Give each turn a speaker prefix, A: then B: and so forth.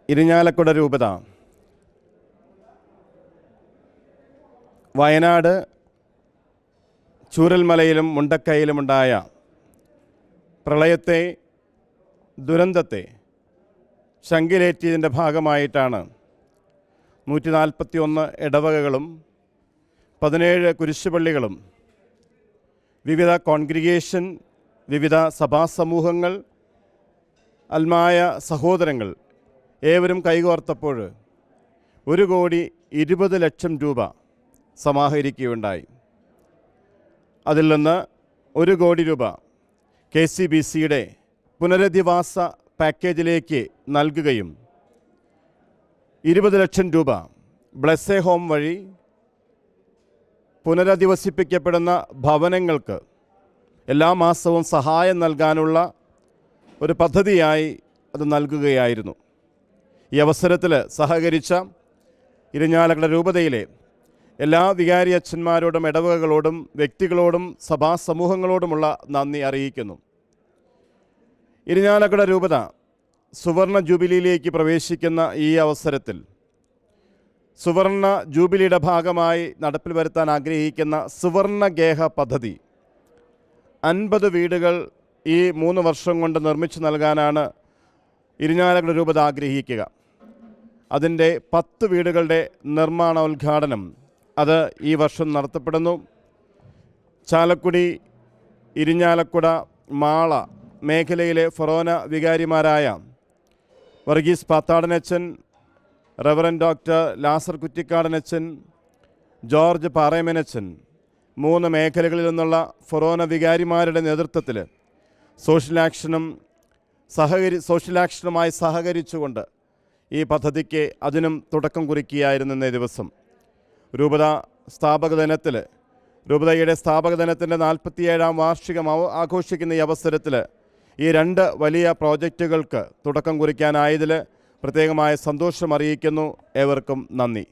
A: ഇരിഞ്ഞാലക്കുട രൂപത വയനാട് ചൂരൽമലയിലും മുണ്ടക്കയിലുമുണ്ടായ പ്രളയത്തെ, ദുരന്തത്തെ ശങ്കിലേറ്റിയതിൻ്റെ ഭാഗമായിട്ടാണ് 141 ഇടവകകളും 17 കുരിശുപള്ളികളും വിവിധ കോൺഗ്രിഗേഷൻ, വിവിധ സഭാസമൂഹങ്ങൾ, അൽമായ സഹോദരങ്ങൾ ഏവരും കൈകോർത്തപ്പോൾ 1,20,00,000 രൂപ സമാഹരിക്കുകയുണ്ടായി. അതിൽ നിന്ന് 1 കോടി രൂപ KCBCയുടെ പുനരധിവാസ പാക്കേജിലേക്ക് നൽകുകയും 20 ലക്ഷം രൂപ ബ്ലെസ്സേ ഹോം വഴി പുനരധിവസിപ്പിക്കപ്പെടുന്ന ഭവനങ്ങൾക്ക് എല്ലാ മാസവും സഹായം നൽകാനുള്ള ഒരു പദ്ധതിയായി അത് നൽകുകയായിരുന്നു. ഈ അവസരത്തിൽ സഹകരിച്ച ഇരിഞ്ഞാലക്കുട രൂപതയിലെ എല്ലാ വികാരി അച്ഛന്മാരോടും ഇടവകകളോടും വ്യക്തികളോടും സഭാസമൂഹങ്ങളോടുമുള്ള നന്ദി അറിയിക്കുന്നു. ഇരിഞ്ഞാലക്കുട രൂപത സുവർണ ജൂബിലിയിലേക്ക് പ്രവേശിക്കുന്ന ഈ അവസരത്തിൽ സുവർണ ജൂബിലിയുടെ ഭാഗമായി നടപ്പിൽ വരുത്താൻ ആഗ്രഹിക്കുന്ന സുവർണഗേഹ പദ്ധതി 50 വീടുകൾ ഈ 3 വർഷം കൊണ്ട് നിർമ്മിച്ചു നൽകാനാണ് ഇരിഞ്ഞാലക്കുട രൂപത ആഗ്രഹിക്കുക. അതിൻ്റെ 10 വീടുകളുടെ നിർമ്മാണോദ്ഘാടനം അത് ഈ വർഷം നടത്തപ്പെടുന്നു. ചാലക്കുടി, ഇരിഞ്ഞാലക്കുട, മാള മേഖലയിലെ ഫൊറോന വികാരിമാരായ വർഗീസ് പാത്താടനച്ചൻ, റവറൻഡ് ഡോക്ടർ ലാസർ കുറ്റിക്കാടനച്ചൻ, ജോർജ് പാറേമനച്ചൻ 3 മേഖലകളിൽ നിന്നുള്ള ഫൊറോന വികാരിമാരുടെ നേതൃത്വത്തിൽ സോഷ്യൽ ആക്ഷനുമായി സഹകരിച്ചുകൊണ്ട് ഈ പദ്ധതിക്ക് അതിനും തുടക്കം കുറിക്കുകയായിരുന്നു ഇന്നേ ദിവസം. രൂപതയുടെ സ്ഥാപക ദിനത്തിൻ്റെ 47ാം വാർഷികം ആഘോഷിക്കുന്ന ഈ അവസരത്തിൽ ഈ 2 വലിയ പ്രോജക്റ്റുകൾക്ക് തുടക്കം കുറിക്കാനായതിൽ പ്രത്യേകമായ സന്തോഷം അറിയിക്കുന്നു. ഏവർക്കും നന്ദി.